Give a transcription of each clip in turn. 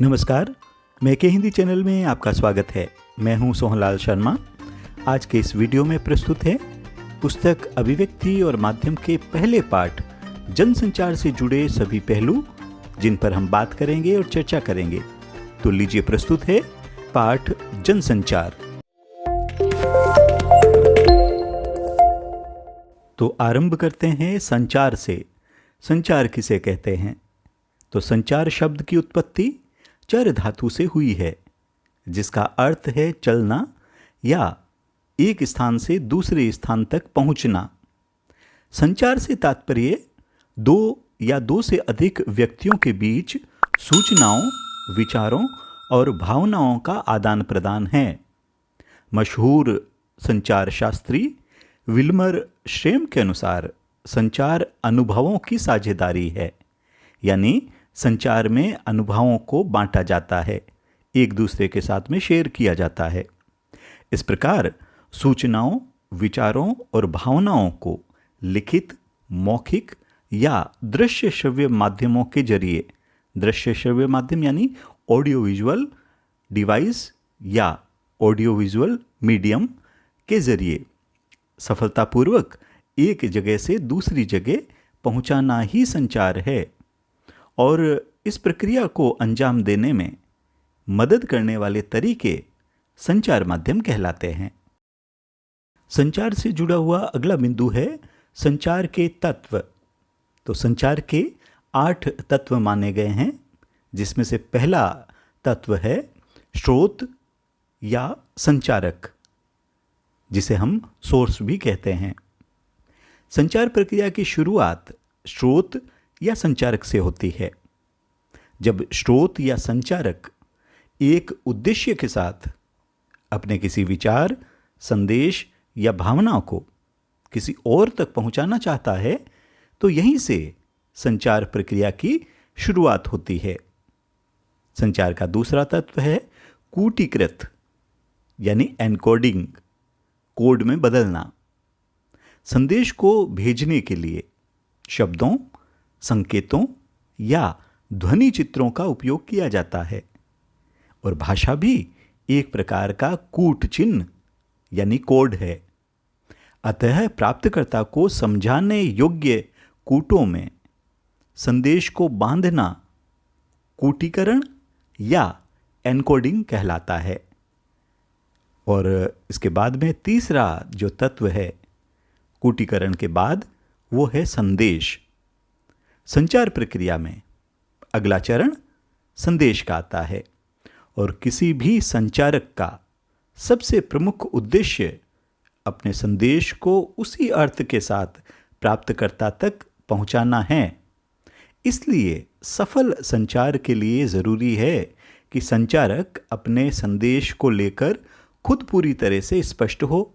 नमस्कार, मैं के हिंदी चैनल में आपका स्वागत है। मैं हूं सोहनलाल शर्मा। आज के इस वीडियो में प्रस्तुत है पुस्तक अभिव्यक्ति और माध्यम के पहले पाठ जनसंचार से जुड़े सभी पहलू, जिन पर हम बात करेंगे और चर्चा करेंगे। तो लीजिए, प्रस्तुत है पाठ जनसंचार। तो आरंभ करते हैं संचार से। संचार किसे कहते हैं? तो संचार शब्द की उत्पत्ति चर धातु से हुई है, जिसका अर्थ है चलना या एक स्थान से दूसरे स्थान तक पहुंचना। संचार से तात्पर्य दो या दो से अधिक व्यक्तियों के बीच सूचनाओं, विचारों और भावनाओं का आदान प्रदान है। मशहूर संचार शास्त्री विल्मर श्रेम के अनुसार संचार अनुभवों की साझेदारी है, यानी संचार में अनुभवों को बांटा जाता है, एक दूसरे के साथ में शेयर किया जाता है। इस प्रकार सूचनाओं, विचारों और भावनाओं को लिखित, मौखिक या दृश्य श्रव्य माध्यमों के जरिए, दृश्य श्रव्य माध्यम यानी ऑडियो विजुअल डिवाइस या ऑडियो विजुअल मीडियम के जरिए सफलतापूर्वक एक जगह से दूसरी जगह पहुंचाना ही संचार है। और इस प्रक्रिया को अंजाम देने में मदद करने वाले तरीके संचार माध्यम कहलाते हैं। संचार से जुड़ा हुआ अगला बिंदु है संचार के तत्व। तो संचार के 8 तत्व माने गए हैं, जिसमें से पहला तत्व है स्रोत या संचारक, जिसे हम सोर्स भी कहते हैं। संचार प्रक्रिया की शुरुआत स्रोत या संचारक से होती है। जब स्रोत या संचारक एक उद्देश्य के साथ अपने किसी विचार, संदेश या भावना को किसी और तक पहुंचाना चाहता है, तो यहीं से संचार प्रक्रिया की शुरुआत होती है। संचार का दूसरा तत्व है कूटीकृत यानी एनकोडिंग, कोड में बदलना। संदेश को भेजने के लिए शब्दों, संकेतों या ध्वनि चित्रों का उपयोग किया जाता है, और भाषा भी एक प्रकार का कूट चिन्ह यानी कोड है। अतः प्राप्तकर्ता को समझाने योग्य कूटों में संदेश को बांधना कूटीकरण या एनकोडिंग कहलाता है। और इसके बाद में तीसरा जो तत्व है कूटीकरण के बाद, वो है संदेश। संचार प्रक्रिया में अगला चरण संदेश का आता है, और किसी भी संचारक का सबसे प्रमुख उद्देश्य अपने संदेश को उसी अर्थ के साथ प्राप्तकर्ता तक पहुंचाना है। इसलिए सफल संचार के लिए जरूरी है कि संचारक अपने संदेश को लेकर खुद पूरी तरह से स्पष्ट हो।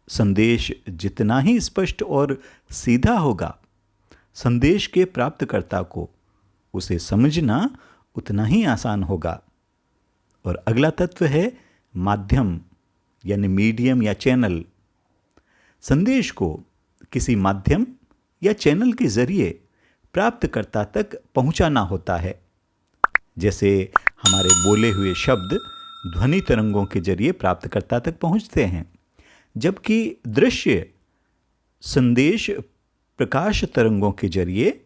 संदेश जितना ही स्पष्ट और सीधा होगा, संदेश के प्राप्तकर्ता को उसे समझना उतना ही आसान होगा। और अगला तत्व है माध्यम यानी मीडियम या चैनल। संदेश को किसी माध्यम या चैनल के जरिए प्राप्तकर्ता तक पहुंचाना होता है। जैसे हमारे बोले हुए शब्द ध्वनि तरंगों के जरिए प्राप्तकर्ता तक पहुंचते हैं, जबकि दृश्य संदेश प्रकाश तरंगों के जरिए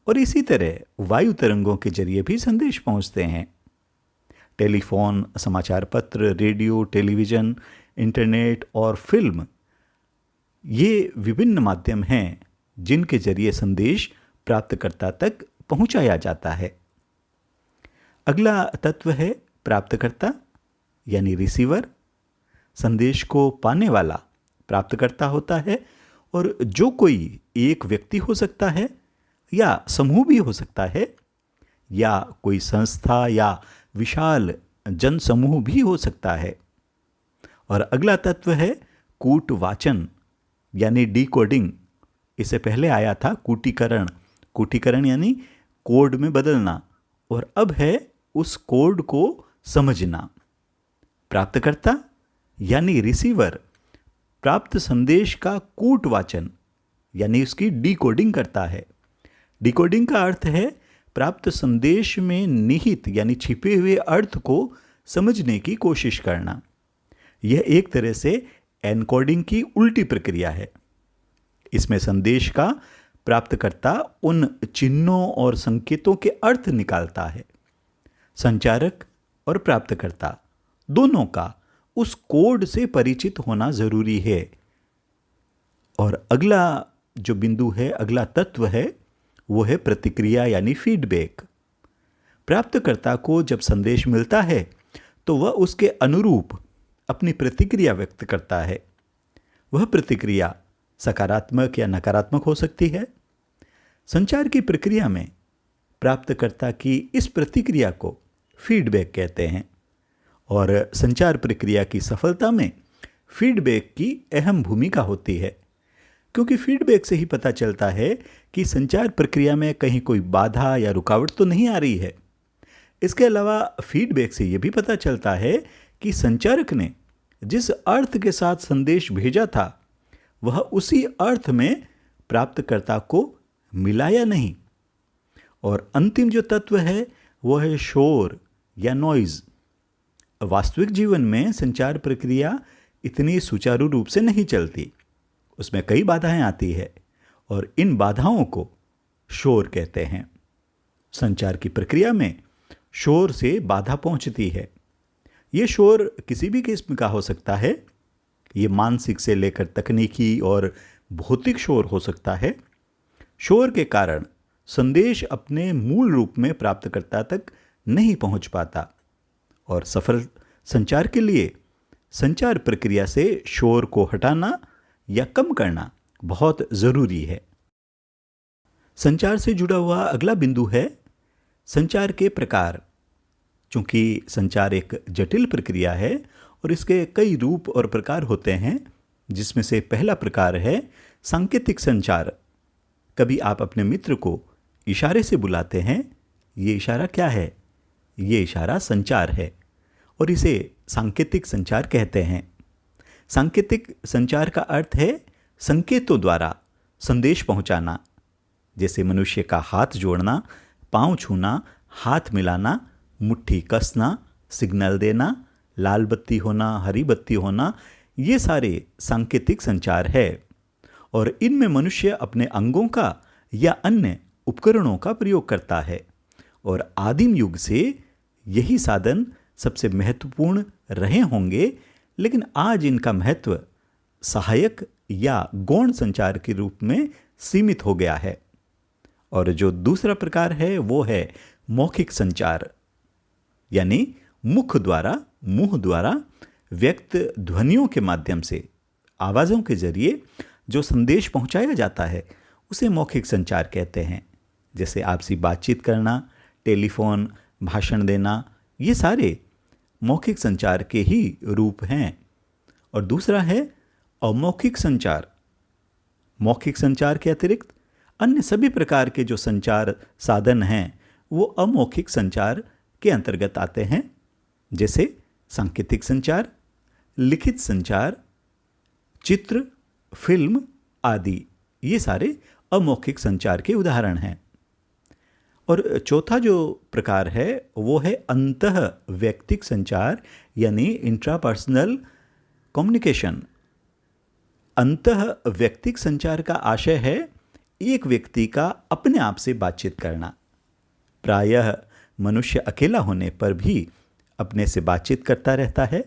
और इसी तरह वायु तरंगों के जरिए भी संदेश पहुंचते हैं। टेलीफोन, समाचार पत्र, रेडियो, टेलीविज़न, इंटरनेट और फिल्म, ये विभिन्न माध्यम हैं जिनके जरिए संदेश प्राप्तकर्ता तक पहुंचाया जाता है। अगला तत्व है प्राप्तकर्ता यानी रिसीवर। संदेश को पाने वाला प्राप्तकर्ता होता है, और जो कोई एक व्यक्ति हो सकता है या समूह भी हो सकता है, या कोई संस्था या विशाल जनसमूह भी हो सकता है। और अगला तत्व है कूटवाचन यानी डिकोडिंग। इससे पहले आया था कूटीकरण। कूटीकरण यानी कोड में बदलना, और अब है उस कोड को समझना। प्राप्तकर्ता यानी रिसीवर प्राप्त संदेश का कूटवाचन यानी उसकी डिकोडिंग करता है। डिकोडिंग का अर्थ है प्राप्त संदेश में निहित यानी छिपे हुए अर्थ को समझने की कोशिश करना। यह एक तरह से एनकोडिंग की उल्टी प्रक्रिया है। इसमें संदेश का प्राप्तकर्ता उन चिन्हों और संकेतों के अर्थ निकालता है। संचारक और प्राप्तकर्ता दोनों का उस कोड से परिचित होना जरूरी है। और अगला जो बिंदु है, अगला तत्व है, वो है प्रतिक्रिया यानी फीडबैक। प्राप्तकर्ता को जब संदेश मिलता है तो वह उसके अनुरूप अपनी प्रतिक्रिया व्यक्त करता है। वह प्रतिक्रिया सकारात्मक या नकारात्मक हो सकती है। संचार की प्रक्रिया में प्राप्तकर्ता की इस प्रतिक्रिया को फीडबैक कहते हैं और संचार प्रक्रिया की सफलता में फीडबैक की अहम भूमिका होती है, क्योंकि फीडबैक से ही पता चलता है कि संचार प्रक्रिया में कहीं कोई बाधा या रुकावट तो नहीं आ रही है। इसके अलावा फीडबैक से यह भी पता चलता है कि संचारक ने जिस अर्थ के साथ संदेश भेजा था वह उसी अर्थ में प्राप्तकर्ता को मिला या नहीं। और अंतिम जो तत्व है वो है शोर या नॉइज। वास्तविक जीवन में संचार प्रक्रिया इतनी सुचारू रूप से नहीं चलती, उसमें कई बाधाएं आती है और इन बाधाओं को शोर कहते हैं। संचार की प्रक्रिया में शोर से बाधा पहुंचती है। ये शोर किसी भी किस्म का हो सकता है। ये मानसिक से लेकर तकनीकी और भौतिक शोर हो सकता है। शोर के कारण संदेश अपने मूल रूप में प्राप्तकर्ता तक नहीं पहुंच पाता और सफल संचार के लिए संचार प्रक्रिया से शोर को हटाना या कम करना बहुत जरूरी है। संचार से जुड़ा हुआ अगला बिंदु है संचार के प्रकार। चूंकि संचार एक जटिल प्रक्रिया है और इसके कई रूप और प्रकार होते हैं, जिसमें से पहला प्रकार है सांकेतिक संचार। कभी आप अपने मित्र को इशारे से बुलाते हैं। ये इशारा क्या है? ये इशारा संचार है और इसे सांकेतिक संचार कहते हैं। सांकेतिक संचार का अर्थ है संकेतों द्वारा संदेश पहुंचाना, जैसे मनुष्य का हाथ जोड़ना, पांव छूना, हाथ मिलाना, मुट्ठी कसना, सिग्नल देना, लाल बत्ती होना, हरी बत्ती होना, ये सारे सांकेतिक संचार है। और इनमें मनुष्य अपने अंगों का या अन्य उपकरणों का प्रयोग करता है और आदिम युग से यही साधन सबसे महत्वपूर्ण रहे होंगे, लेकिन आज इनका महत्व सहायक या गौण संचार के रूप में सीमित हो गया है। और जो दूसरा प्रकार है वो है मौखिक संचार, यानी मुख द्वारा, मुंह द्वारा व्यक्त ध्वनियों के माध्यम से, आवाज़ों के जरिए जो संदेश पहुंचाया जाता है उसे मौखिक संचार कहते हैं। जैसे आपसी बातचीत करना, टेलीफोन, भाषण देना, ये सारे मौखिक संचार के ही रूप हैं। और दूसरा है अमौखिक संचार। मौखिक संचार के अतिरिक्त अन्य सभी प्रकार के जो संचार साधन हैं वो अमौखिक संचार के अंतर्गत आते हैं, जैसे सांकेतिक संचार, लिखित संचार, चित्र, फिल्म आदि। ये सारे अमौखिक संचार के उदाहरण हैं। और चौथा जो प्रकार है वो है अंतः व्यक्तिक संचार, यानी इंट्रापर्सनल कम्युनिकेशन। अंतः व्यक्तिक संचार का आशय है एक व्यक्ति का अपने आप से बातचीत करना। प्रायः मनुष्य अकेला होने पर भी अपने से बातचीत करता रहता है।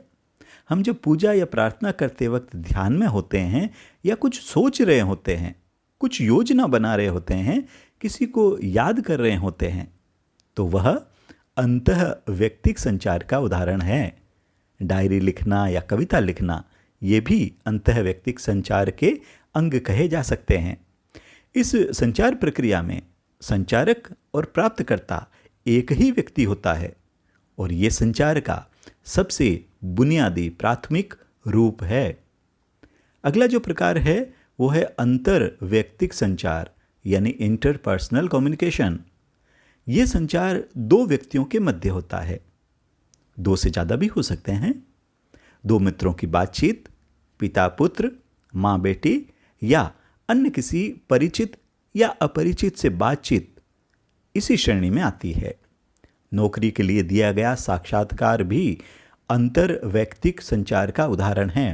हम जब पूजा या प्रार्थना करते वक्त ध्यान में होते हैं या कुछ सोच रहे होते हैं, कुछ योजना बना रहे होते हैं, किसी को याद कर रहे होते हैं, तो वह अंतः व्यक्तिक संचार का उदाहरण है। डायरी लिखना या कविता लिखना ये भी अंतः व्यक्तिक संचार के अंग कहे जा सकते हैं। इस संचार प्रक्रिया में संचारक और प्राप्तकर्ता एक ही व्यक्ति होता है और ये संचार का सबसे बुनियादी प्राथमिक रूप है। अगला जो प्रकार है वो है अंतर व्यक्तिक संचार, यानी इंटरपर्सनल कम्युनिकेशन। ये संचार दो व्यक्तियों के मध्य होता है, दो से ज़्यादा भी हो सकते हैं। दो मित्रों की बातचीत, पिता पुत्र, माँ बेटी या अन्य किसी परिचित या अपरिचित से बातचीत, इसी श्रेणी में आती है। नौकरी के लिए दिया गया साक्षात्कार भी अंतर वैयक्तिक संचार का उदाहरण है।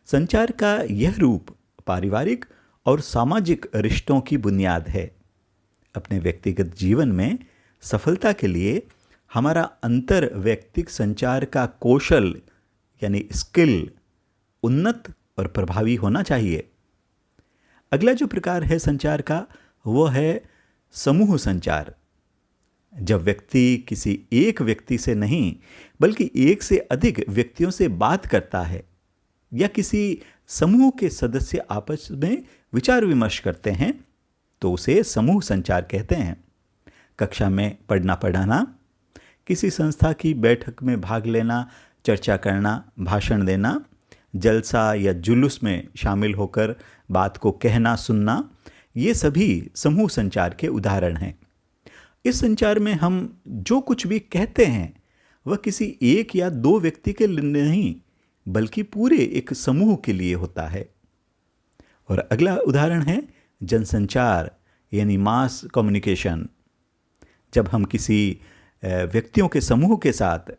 संचार का यह रूप पारिवारिक और सामाजिक रिश्तों की बुनियाद है। अपने व्यक्तिगत जीवन में सफलता के लिए हमारा अंतर वैयक्तिक संचार का कौशल यानी स्किल उन्नत और प्रभावी होना चाहिए। अगला जो प्रकार है संचार का वो है समूह संचार। जब व्यक्ति किसी एक व्यक्ति से नहीं बल्कि एक से अधिक व्यक्तियों से बात करता है या किसी समूह के सदस्य आपस में विचार विमर्श करते हैं तो उसे समूह संचार कहते हैं। कक्षा में पढ़ना पढ़ाना, किसी संस्था की बैठक में भाग लेना, चर्चा करना, भाषण देना, जलसा या जुलूस में शामिल होकर बात को कहना सुनना, ये सभी समूह संचार के उदाहरण हैं। इस संचार में हम जो कुछ भी कहते हैं वह किसी एक या दो व्यक्ति के लिए नहीं बल्कि पूरे एक समूह के लिए होता है। और अगला उदाहरण है जनसंचार यानी मास कम्युनिकेशन। जब हम किसी व्यक्तियों के समूह के साथ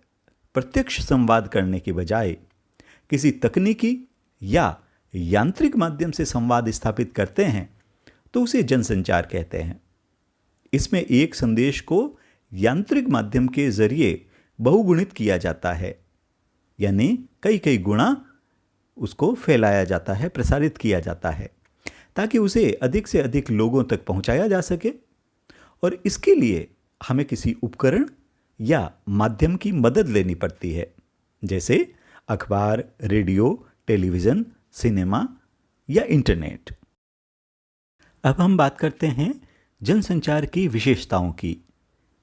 प्रत्यक्ष संवाद करने के बजाय किसी तकनीकी या यांत्रिक माध्यम से संवाद स्थापित करते हैं तो उसे जनसंचार कहते हैं। इसमें एक संदेश को यांत्रिक माध्यम के जरिए बहुगुणित किया जाता है, यानी कई कई गुणा उसको फैलाया जाता है, प्रसारित किया जाता है ताकि उसे अधिक से अधिक लोगों तक पहुंचाया जा सके। और इसके लिए हमें किसी उपकरण या माध्यम की मदद लेनी पड़ती है, जैसे अखबार, रेडियो, टेलीविज़न, सिनेमा या इंटरनेट। अब हम बात करते हैं जनसंचार की विशेषताओं की।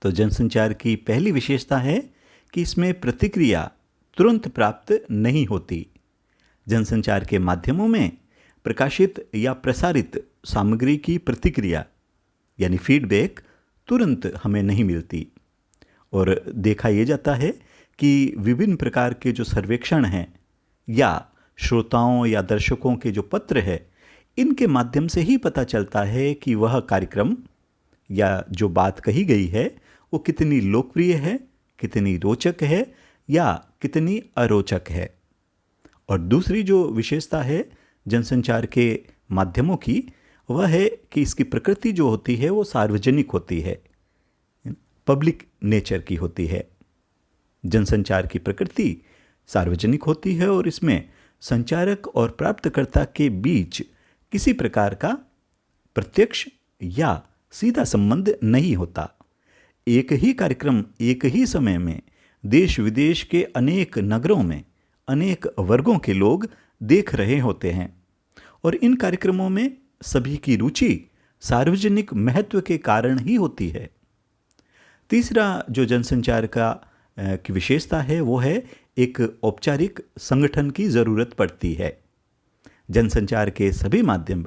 तो जनसंचार की पहली विशेषता है कि इसमें प्रतिक्रिया तुरंत प्राप्त नहीं होती। जनसंचार के माध्यमों में प्रकाशित या प्रसारित सामग्री की प्रतिक्रिया यानी फीडबैक तुरंत हमें नहीं मिलती। और देखा यह जाता है कि विभिन्न प्रकार के जो सर्वेक्षण हैं या श्रोताओं या दर्शकों के जो पत्र है, इनके माध्यम से ही पता चलता है कि वह कार्यक्रम या जो बात कही गई है वो कितनी लोकप्रिय है, कितनी रोचक है या कितनी अरोचक है। और दूसरी जो विशेषता है जनसंचार के माध्यमों की वह है कि इसकी प्रकृति जो होती है वो सार्वजनिक होती है, पब्लिक नेचर की होती है। जनसंचार की प्रकृति सार्वजनिक होती है और इसमें संचारक और प्राप्तकर्ता के बीच किसी प्रकार का प्रत्यक्ष या सीधा संबंध नहीं होता। एक ही कार्यक्रम एक ही समय में देश विदेश के अनेक नगरों में अनेक वर्गों के लोग देख रहे होते हैं और इन कार्यक्रमों में सभी की रुचि सार्वजनिक महत्व के कारण ही होती है। तीसरा जो जनसंचार की विशेषता है वो है एक औपचारिक संगठन की ज़रूरत पड़ती है। जनसंचार के सभी माध्यम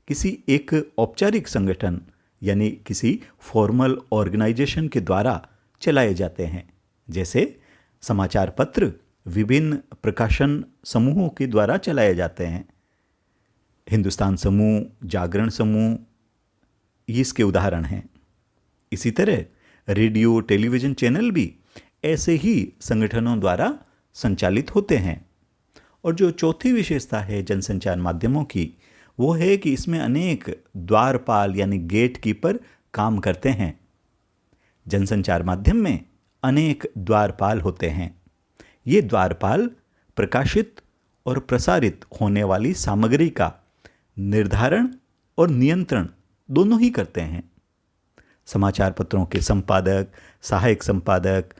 किसी एक औपचारिक संगठन यानी किसी फॉर्मल ऑर्गेनाइजेशन के द्वारा चलाए जाते हैं, जैसे समाचार पत्र विभिन्न प्रकाशन समूहों के द्वारा चलाए जाते हैं। हिंदुस्तान समूह, जागरण समूह ये इसके उदाहरण हैं। इसी तरह रेडियो, टेलीविज़न चैनल भी ऐसे ही संगठनों द्वारा संचालित होते हैं। और जो चौथी विशेषता है जनसंचार माध्यमों की वो है कि इसमें अनेक द्वारपाल यानी गेट कीपर काम करते हैं। जनसंचार माध्यम में अनेक द्वारपाल होते हैं। ये द्वारपाल प्रकाशित और प्रसारित होने वाली सामग्री का निर्धारण और नियंत्रण दोनों ही करते हैं। समाचार पत्रों के संपादक, सहायक संपादक,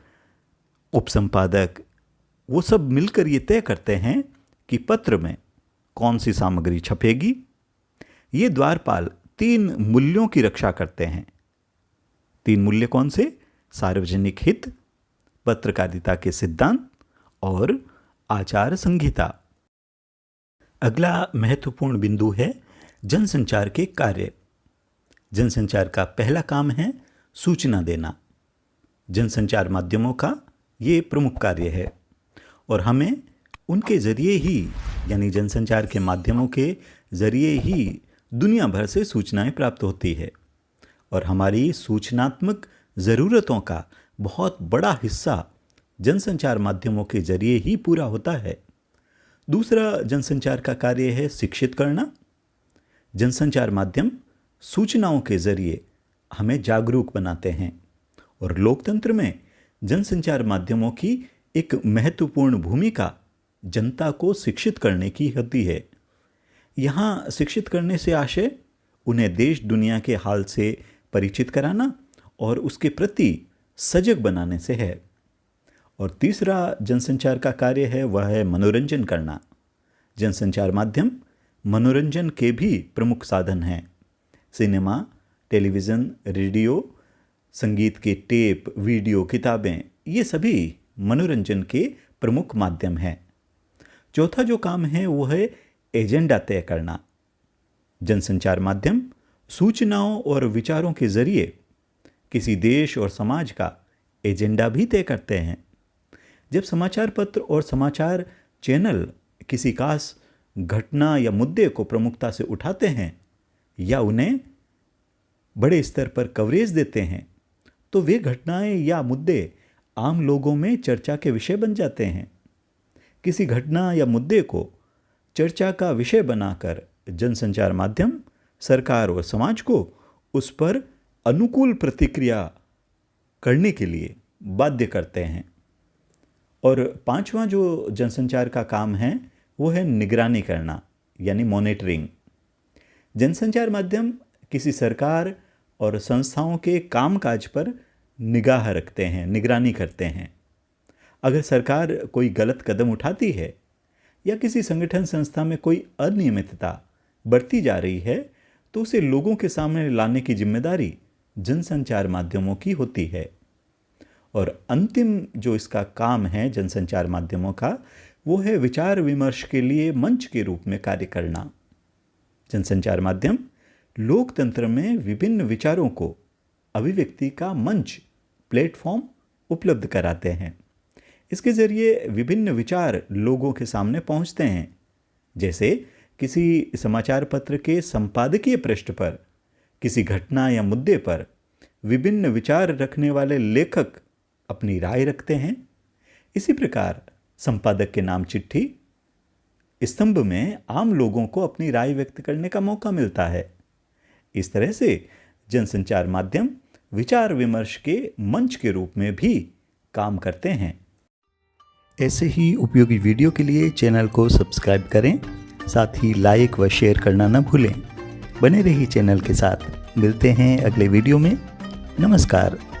उपसंपादक वो सब मिलकर ये तय करते हैं कि पत्र में कौन सी सामग्री छपेगी। ये द्वारपाल 3 मूल्यों की रक्षा करते हैं। 3 मूल्य कौन से? सार्वजनिक हित, पत्रकारिता के सिद्धांत और आचार संहिता। अगला महत्वपूर्ण बिंदु है जनसंचार के कार्य। जनसंचार का पहला काम है सूचना देना। जनसंचार माध्यमों का ये प्रमुख कार्य है और हमें उनके जरिए ही यानी जनसंचार के माध्यमों के जरिए ही दुनिया भर से सूचनाएं प्राप्त होती है। और हमारी सूचनात्मक ज़रूरतों का बहुत बड़ा हिस्सा जनसंचार माध्यमों के जरिए ही पूरा होता है। दूसरा जनसंचार का कार्य है शिक्षित करना। जनसंचार माध्यम सूचनाओं के जरिए हमें जागरूक बनाते हैं और लोकतंत्र में जनसंचार माध्यमों की एक महत्वपूर्ण भूमिका जनता को शिक्षित करने की होती है। यहाँ शिक्षित करने से आशय उन्हें देश दुनिया के हाल से परिचित कराना और उसके प्रति सजग बनाने से है। और तीसरा जनसंचार का कार्य है वह है मनोरंजन करना। जनसंचार माध्यम मनोरंजन के भी प्रमुख साधन हैं। सिनेमा, टेलीविज़न, रेडियो, संगीत के टेप, वीडियो, किताबें, ये सभी मनोरंजन के प्रमुख माध्यम हैं। चौथा जो काम है वो है एजेंडा तय करना। जनसंचार माध्यम सूचनाओं और विचारों के जरिए किसी देश और समाज का एजेंडा भी तय करते हैं। जब समाचार पत्र और समाचार चैनल किसी खास घटना या मुद्दे को प्रमुखता से उठाते हैं या उन्हें बड़े स्तर पर कवरेज देते हैं, तो वे घटनाएं या मुद्दे आम लोगों में चर्चा के विषय बन जाते हैं। किसी घटना या मुद्दे को चर्चा का विषय बनाकर जनसंचार माध्यम सरकार और समाज को उस पर अनुकूल प्रतिक्रिया करने के लिए बाध्य करते हैं। और पांचवा जो जनसंचार का काम है वो है निगरानी करना, यानी मॉनिटरिंग। जनसंचार माध्यम किसी सरकार और संस्थाओं के कामकाज पर निगाह रखते हैं, निगरानी करते हैं। अगर सरकार कोई गलत कदम उठाती है या किसी संगठन संस्था में कोई अनियमितता बढ़ती जा रही है, तो उसे लोगों के सामने लाने की जिम्मेदारी जनसंचार माध्यमों की होती है। और अंतिम जो इसका काम है जनसंचार माध्यमों का, वो है विचार विमर्श के लिए मंच के रूप में कार्य करना। जनसंचार माध्यम लोकतंत्र में विभिन्न विचारों को अभिव्यक्ति का मंच, प्लेटफॉर्म उपलब्ध कराते हैं। इसके जरिए विभिन्न विचार लोगों के सामने पहुंचते हैं। जैसे किसी समाचार पत्र के संपादकीय पृष्ठ पर किसी घटना या मुद्दे पर विभिन्न विचार रखने वाले लेखक अपनी राय रखते हैं। इसी प्रकार संपादक के नाम चिट्ठी स्तंभ में आम लोगों को अपनी राय व्यक्त करने का मौका मिलता है। इस तरह से जनसंचार माध्यम विचार विमर्श के मंच के रूप में भी काम करते हैं। ऐसे ही उपयोगी वीडियो के लिए चैनल को सब्सक्राइब करें, साथ ही लाइक व शेयर करना न भूलें। बने रहिए चैनल के साथ। मिलते हैं अगले वीडियो में। नमस्कार।